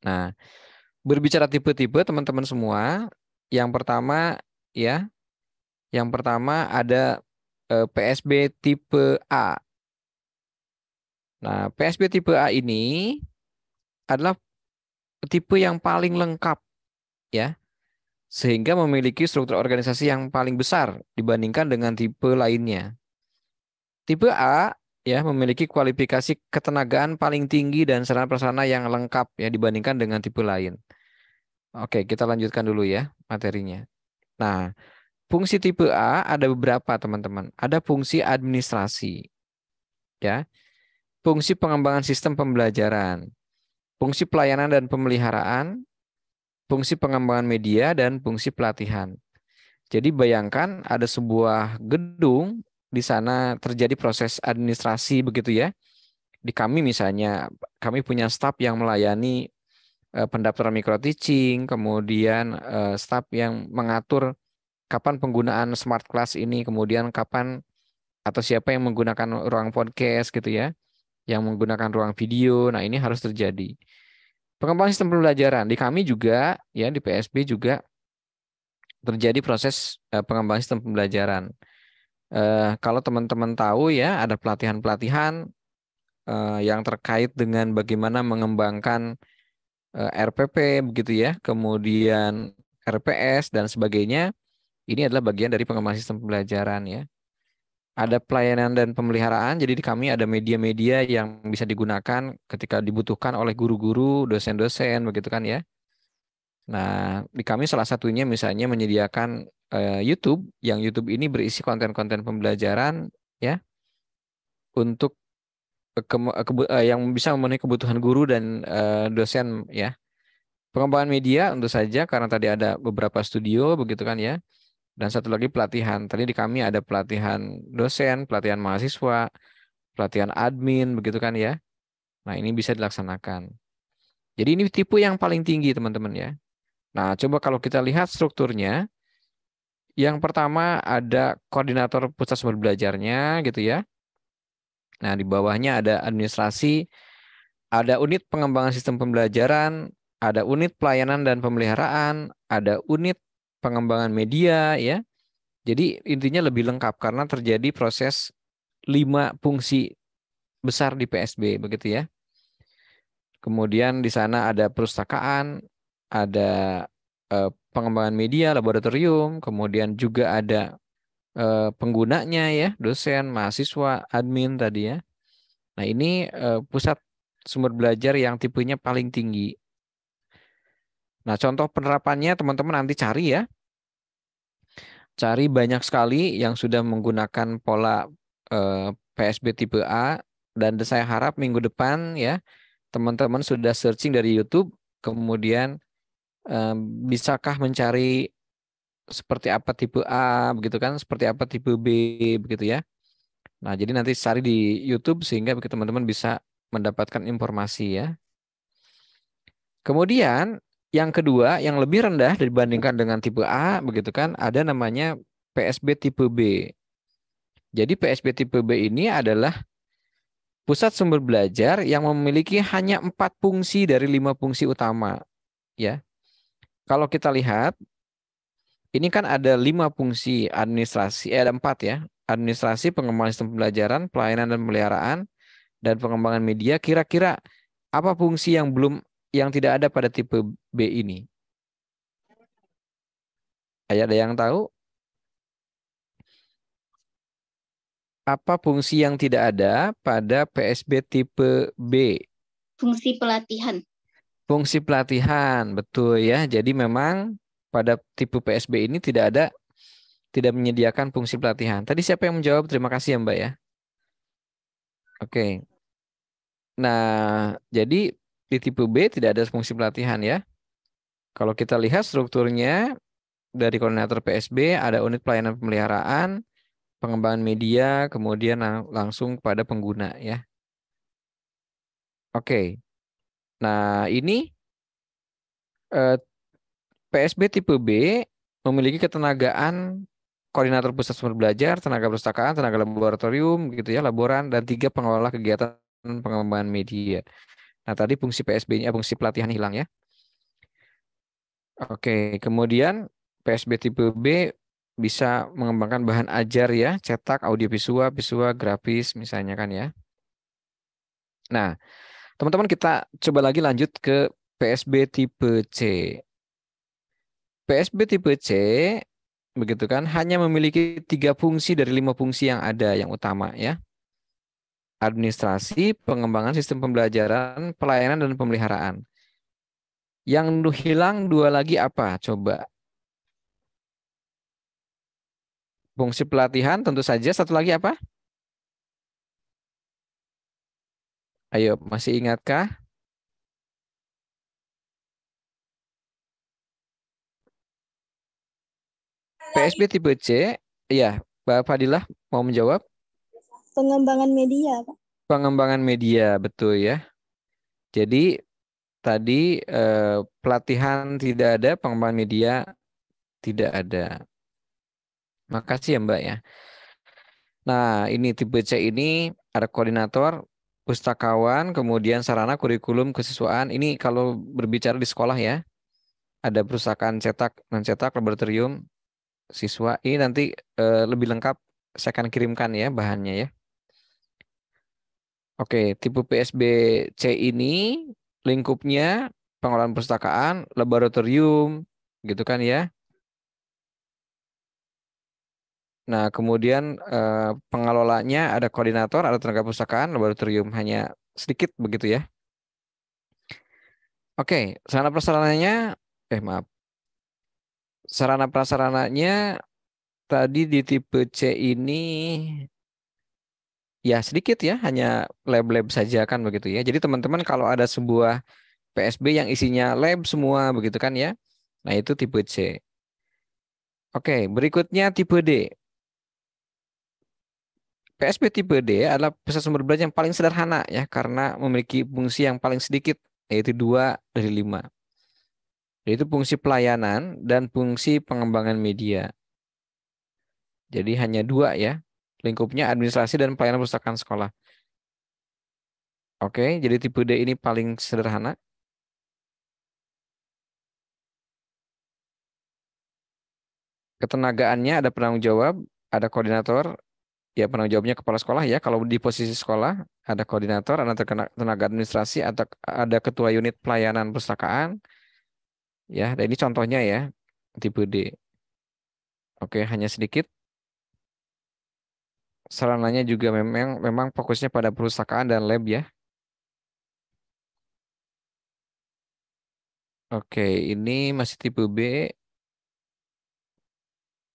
Nah, berbicara tipe-tipe teman-teman semua, yang pertama ya, yang pertama ada PSB tipe A. Nah, PSB tipe A ini adalah tipe yang paling lengkap ya, sehingga memiliki struktur organisasi yang paling besar dibandingkan dengan tipe lainnya. Tipe A ya memiliki kualifikasi ketenagaan paling tinggi dan sarana prasarana yang lengkap ya dibandingkan dengan tipe lain. Oke, kita lanjutkan dulu ya materinya. Nah, fungsi tipe A ada beberapa teman-teman. Ada fungsi administrasi, ya, fungsi pengembangan sistem pembelajaran, fungsi pelayanan dan pemeliharaan, fungsi pengembangan media dan fungsi pelatihan. Jadi bayangkan ada sebuah gedung di sana terjadi proses administrasi begitu ya. Di kami misalnya, kami punya staf yang melayani pendaftaran micro teaching, kemudian staf yang mengatur kapan penggunaan smart class ini, kemudian kapan atau siapa yang menggunakan ruang podcast gitu ya, yang menggunakan ruang video. Nah, ini harus terjadi. Pengembangan sistem pembelajaran di kami juga ya, di PSB juga terjadi proses pengembangan sistem pembelajaran. Kalau teman-teman tahu ya, ada pelatihan-pelatihan yang terkait dengan bagaimana mengembangkan RPP begitu ya, kemudian RPS dan sebagainya. Ini adalah bagian dari pengembangan sistem pembelajaran ya. Ada pelayanan dan pemeliharaan, jadi di kami ada media-media yang bisa digunakan ketika dibutuhkan oleh guru-guru, dosen-dosen begitu kan ya. Nah, di kami salah satunya misalnya menyediakan YouTube, yang YouTube ini berisi konten-konten pembelajaran ya untuk yang bisa memenuhi kebutuhan guru dan dosen ya. Pengembangan media tentu saja karena tadi ada beberapa studio begitu kan ya. Dan satu lagi pelatihan. Tadi di kami ada pelatihan dosen, pelatihan mahasiswa, pelatihan admin begitu kan ya. Nah, ini bisa dilaksanakan. Jadi ini tipe yang paling tinggi, teman-teman ya. Nah, coba kalau kita lihat strukturnya, yang pertama ada koordinator pusat sumber belajarnya gitu ya. Nah, di bawahnya ada administrasi, ada unit pengembangan sistem pembelajaran, ada unit pelayanan dan pemeliharaan, ada unit pengembangan media ya. Jadi intinya lebih lengkap karena terjadi proses 5 fungsi besar di PSB begitu ya. Kemudian di sana ada perpustakaan, ada pengembangan media, laboratorium, kemudian juga ada penggunanya ya, dosen, mahasiswa, admin tadi ya. Nah, ini pusat sumber belajar yang tipenya paling tinggi. Nah, contoh penerapannya teman-teman nanti cari ya. Cari banyak sekali yang sudah menggunakan pola PSB tipe A, dan saya harap minggu depan ya teman-teman sudah searching dari YouTube, kemudian bisakah mencari seperti apa tipe A begitu kan, seperti apa tipe B begitu ya. Nah, jadi nanti cari di YouTube sehingga teman-teman bisa mendapatkan informasi ya. Kemudian yang kedua, yang lebih rendah dibandingkan dengan tipe A begitu kan, ada namanya PSB tipe B. Jadi PSB tipe B ini adalah pusat sumber belajar yang memiliki hanya 4 fungsi dari 5 fungsi utama ya. Kalau kita lihat, ini kan ada 5 fungsi administrasi, ada 4 ya. Administrasi, pengembangan sistem pembelajaran, pelayanan dan pemeliharaan, dan pengembangan media. Kira-kira apa fungsi yang tidak ada pada tipe B ini? Ada yang tahu? Apa fungsi yang tidak ada pada PSB tipe B? Fungsi pelatihan. Fungsi pelatihan, betul ya. Jadi memang pada tipe PSB ini tidak menyediakan fungsi pelatihan. Tadi siapa yang menjawab? Terima kasih ya Mbak ya. Oke. Nah, jadi di tipe B tidak ada fungsi pelatihan ya. Kalau kita lihat strukturnya dari koordinator PSB, ada unit pelayanan pemeliharaan, pengembangan media, kemudian langsung pada pengguna ya. Oke. Nah, ini PSB tipe B memiliki ketenagaan koordinator pusat sumber belajar, tenaga perpustakaan, tenaga laboratorium, gitu ya, laboran, dan 3 pengelola kegiatan pengembangan media. Nah, tadi fungsi PSB-nya, fungsi pelatihan hilang ya. Oke, kemudian PSB tipe B bisa mengembangkan bahan ajar ya, cetak, audiovisual, visual, grafis, misalnya kan ya. Nah, teman-teman kita coba lagi lanjut ke PSB tipe C. PSB tipe C begitu kan hanya memiliki 3 fungsi dari 5 fungsi yang ada yang utama ya. Administrasi, pengembangan sistem pembelajaran, pelayanan dan pemeliharaan. Yang hilang 2 lagi apa? Coba. Fungsi pelatihan tentu saja, satu lagi apa? Ayo, masih ingatkah? PSB tipe C, ya, Mbak Fadilah mau menjawab? Pengembangan media, Pak. Pengembangan media, betul ya. Jadi tadi pelatihan tidak ada, pengembangan media tidak ada. Makasih ya Mbak ya. Nah, ini tipe C ini ada koordinator, pustakawan, kemudian sarana kurikulum kesiswaan. Ini kalau berbicara di sekolah ya. Ada perpustakaan cetak, non-cetak, laboratorium, siswa. Ini nanti lebih lengkap saya akan kirimkan ya bahannya ya. Oke, tipe PSB C ini lingkupnya pengelolaan perpustakaan, laboratorium, gitu kan ya. Nah, kemudian pengelolanya ada koordinator, ada tenaga perpustakaan, laboratorium, hanya sedikit begitu ya. Oke, sarana prasarananya, maaf. Sarana prasarananya tadi di tipe C ini ya sedikit ya, hanya lab-lab saja kan begitu ya. Jadi teman-teman kalau ada sebuah PSB yang isinya lab semua begitu kan ya. Nah, itu tipe C. Oke, berikutnya tipe D. PSB tipe D adalah pusat sumber belajar yang paling sederhana ya, karena memiliki fungsi yang paling sedikit, yaitu 2 dari 5. Yaitu fungsi pelayanan dan fungsi pengembangan media. Jadi hanya 2 ya, lingkupnya administrasi dan pelayanan perpustakaan sekolah. Oke, jadi tipe D ini paling sederhana. Ketenagaannya ada penanggung jawab, ada koordinator, ya penanggung jawabnya kepala sekolah ya. Kalau di posisi sekolah ada koordinator, ada tenaga administrasi, ada ketua unit pelayanan perpustakaan, ya. Dan ini contohnya ya, tipe D. Oke, hanya sedikit. Sarananya juga memang fokusnya pada perpustakaan dan lab ya. Oke, ini masih tipe B.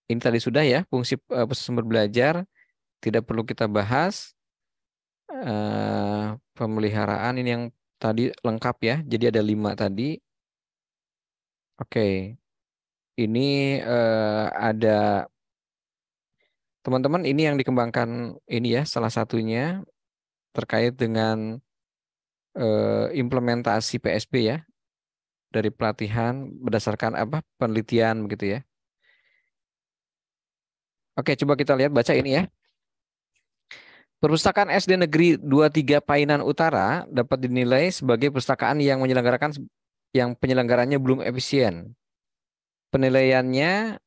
Ini tadi sudah ya, fungsi sumber belajar. Tidak perlu kita bahas. Pemeliharaan ini yang tadi lengkap ya. Jadi ada 5 tadi. Oke. Ini ada teman-teman ini yang dikembangkan ini ya, salah satunya terkait dengan implementasi PSB ya. Dari pelatihan berdasarkan penelitian begitu ya. Oke, coba kita lihat, baca ini ya. Perpustakaan SD Negeri 23 Painan Utara dapat dinilai sebagai perpustakaan yang penyelenggarannya belum efisien. Penilaiannya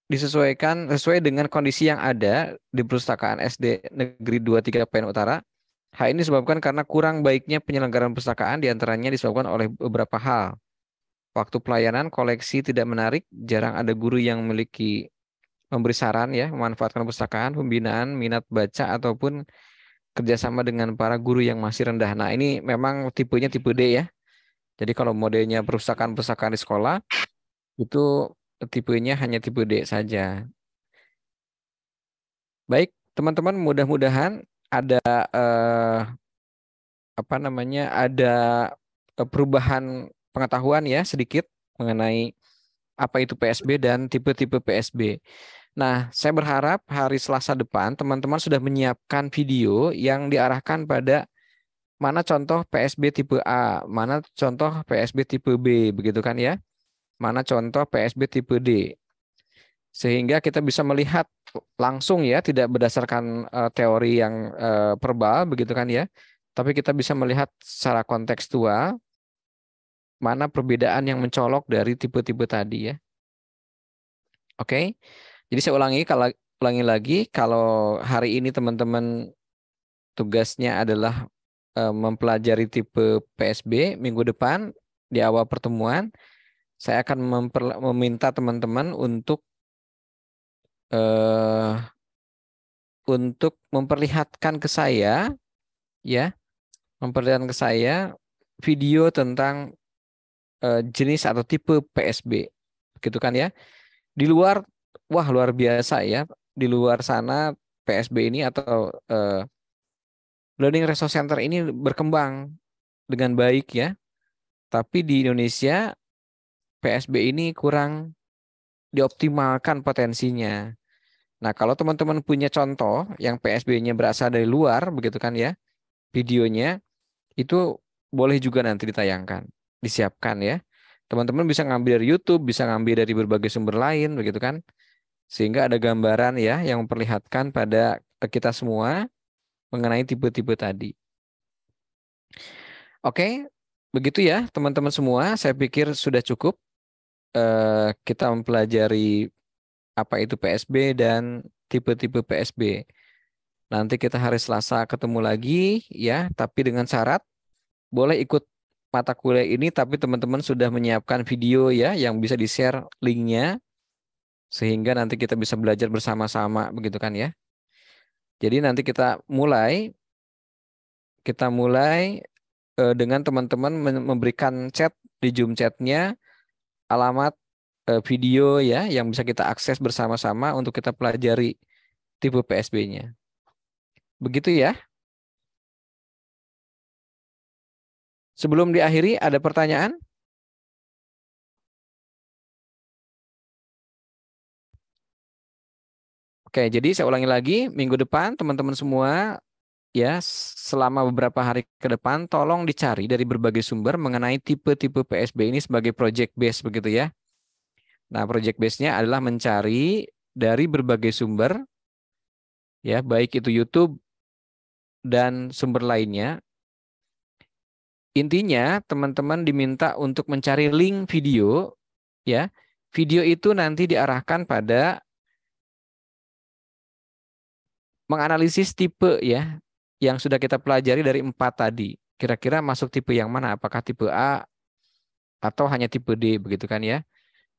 disesuaikan sesuai dengan kondisi yang ada di perpustakaan SD Negeri 23 Painan Utara. Hal ini disebabkan karena kurang baiknya penyelenggaraan perpustakaan, diantaranya disebabkan oleh beberapa hal. Waktu pelayanan koleksi tidak menarik, jarang ada guru yang memberi saran ya, memanfaatkan perpustakaan, pembinaan minat baca ataupun kerjasama dengan para guru yang masih rendah. Nah, ini memang tipenya tipe D ya. Jadi kalau modelnya perpustakaan di sekolah itu tipenya hanya tipe D saja. Baik, teman-teman, mudah-mudahan ada ada perubahan pengetahuan ya sedikit mengenai apa itu PSB dan tipe-tipe PSB. Nah, saya berharap hari Selasa depan teman-teman sudah menyiapkan video yang diarahkan pada mana contoh PSB tipe A, mana contoh PSB tipe B, begitu kan ya? Mana contoh PSB tipe D. Sehingga kita bisa melihat langsung ya, tidak berdasarkan teori yang verbal, begitu kan ya? Tapi kita bisa melihat secara kontekstual mana perbedaan yang mencolok dari tipe-tipe tadi ya. Oke. Jadi saya ulangi lagi, kalau hari ini teman-teman tugasnya adalah mempelajari tipe PSB, minggu depan di awal pertemuan saya akan meminta teman-teman untuk memperlihatkan ke saya ya, video tentang jenis atau tipe PSB, gitu kan ya. Di luar, wah luar biasa ya, di luar sana PSB ini atau Learning Resource Center ini berkembang dengan baik ya. Tapi di Indonesia PSB ini kurang dioptimalkan potensinya. Nah, kalau teman-teman punya contoh yang PSB-nya berasal dari luar, begitu kan ya, videonya itu boleh juga nanti ditayangkan, disiapkan ya. Teman-teman bisa ngambil dari YouTube, bisa ngambil dari berbagai sumber lain, begitu kan, sehingga ada gambaran ya yang memperlihatkan pada kita semua mengenai tipe-tipe tadi. Oke, begitu ya teman-teman semua. Saya pikir sudah cukup kita mempelajari apa itu PSB dan tipe-tipe PSB. Nanti kita hari Selasa ketemu lagi ya, tapi dengan syarat boleh ikut mata kuliah ini, tapi teman-teman sudah menyiapkan video ya yang bisa di-share linknya, sehingga nanti kita bisa belajar bersama-sama, begitu kan ya. Jadi nanti kita mulai dengan teman-teman memberikan chat di Zoom chatnya alamat video ya yang bisa kita akses bersama-sama untuk kita pelajari tipe PSB-nya. Begitu ya. Sebelum diakhiri, ada pertanyaan? Oke, jadi saya ulangi lagi, minggu depan teman-teman semua ya selama beberapa hari ke depan tolong dicari dari berbagai sumber mengenai tipe-tipe PSB ini sebagai project base begitu ya. Nah, project base-nya adalah mencari dari berbagai sumber ya, baik itu YouTube dan sumber lainnya. Intinya teman-teman diminta untuk mencari link video ya. Video itu nanti diarahkan pada menganalisis tipe ya yang sudah kita pelajari dari 4 tadi. Kira-kira masuk tipe yang mana? Apakah tipe A atau hanya tipe D begitu kan ya?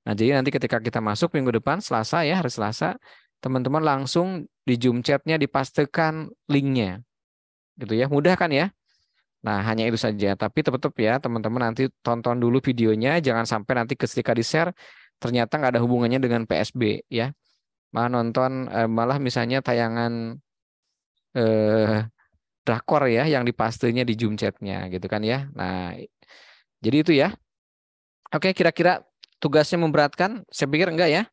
Nah, jadi nanti ketika kita masuk minggu depan Selasa ya, hari Selasa, teman-teman langsung di Zoom chat-nya dipastikan linknya. Gitu ya. Mudah kan ya? Nah, hanya itu saja. Tapi tetap ya, teman-teman nanti tonton dulu videonya, jangan sampai nanti ketika di-share ternyata nggak ada hubungannya dengan PSB ya. Malah misalnya tayangan drakor ya yang dipastenya di Zoom chat-nya gitu kan ya. Nah, jadi itu ya. Oke, kira-kira tugasnya memberatkan? Saya pikir enggak ya.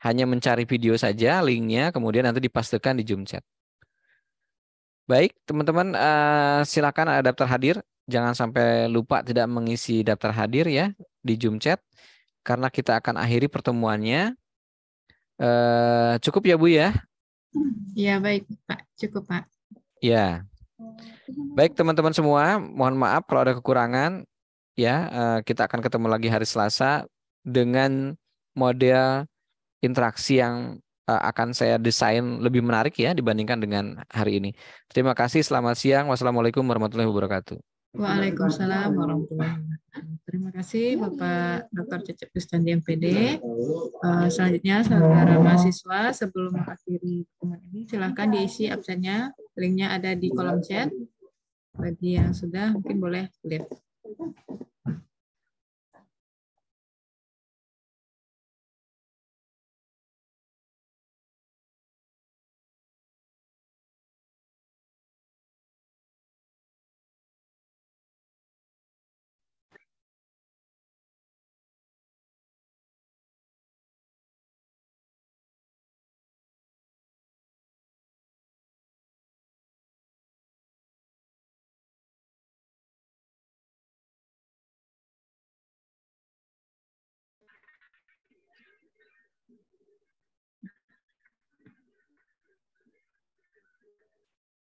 Hanya mencari video saja linknya, kemudian nanti dipastikan di Zoom chat. Baik, teman-teman silakan ada daftar hadir. Jangan sampai lupa tidak mengisi daftar hadir ya di Zoom chat. Karena kita akan akhiri pertemuannya. Cukup ya Bu ya? Ya baik Pak, cukup Pak. Ya. Baik teman-teman semua, mohon maaf kalau ada kekurangan. Ya, kita akan ketemu lagi hari Selasa dengan model interaksi yang akan saya desain lebih menarik ya dibandingkan dengan hari ini. Terima kasih, selamat siang. Wassalamualaikum warahmatullahi wabarakatuh. Waalaikumsalam warahmatullahi wabarakatuh. Terima kasih Bapak Dr. Cecep Kristandi MPD. Selanjutnya saudara mahasiswa sebelum mengakhiri pertemuan ini silakan diisi absennya. Linknya ada di kolom chat. Bagi yang sudah mungkin boleh lihat.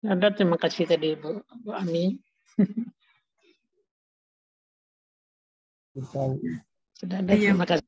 Ada, terima kasih tadi Bu Ami. Sudah ada, terima kasih.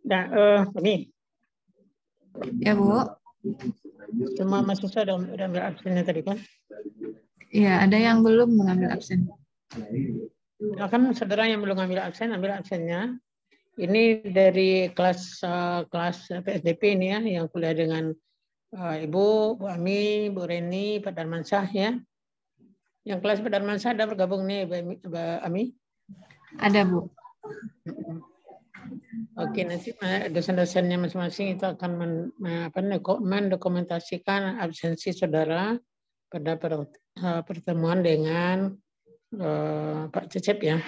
Nah, ini. Ya Bu. Semua mahasiswa udah ambil absennya tadi kan? Ya, ada yang belum mengambil absen. Nah, kan saudara yang belum ambil absennya. Ini dari kelas PSDP ini ya, yang kuliah dengan Ibu, Bu Ami, Bu Reni, Pak Darmansyah ya. Yang kelas Pak Darmansyah ada bergabung nih, Bu Ami? Ada Bu. Oke, nanti dosen-dosennya masing-masing itu akan mendokumentasikan absensi saudara pada pertemuan dengan Pak Cecep ya.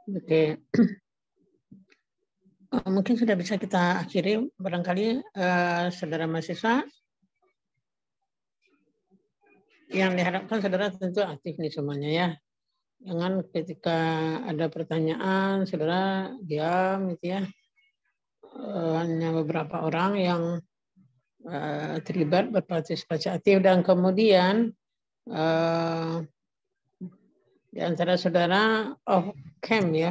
Oke. Mungkin sudah bisa kita akhiri barangkali saudara mahasiswa. Yang diharapkan saudara tentu aktif nih semuanya ya. Jangan ketika ada pertanyaan, saudara diam gitu ya. Hanya beberapa orang yang terlibat berpartisipasi aktif dan kemudian di antara saudara off cam ya,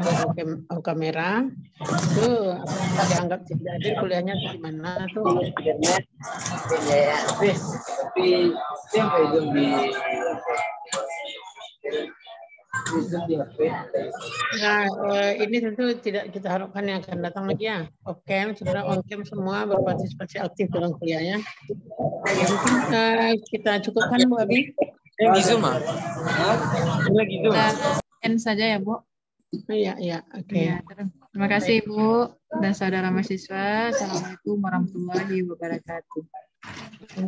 off kamera itu dianggap tidak hadir kuliahnya di mana tuh. Nah, ini tentu tidak kita harapkan yang akan datang lagi ya. Off-cam, sebenarnya on-cam semua berpartisipasi aktif dalam kuliahnya. Mungkin kita cukupkan Bu Abi. Lagi Zoom, lagi Zoom. Kita end saja ya, Bu. Iya, oke. Ya, terima kasih Bu dan saudara mahasiswa. Assalamualaikum warahmatullahi wabarakatuh.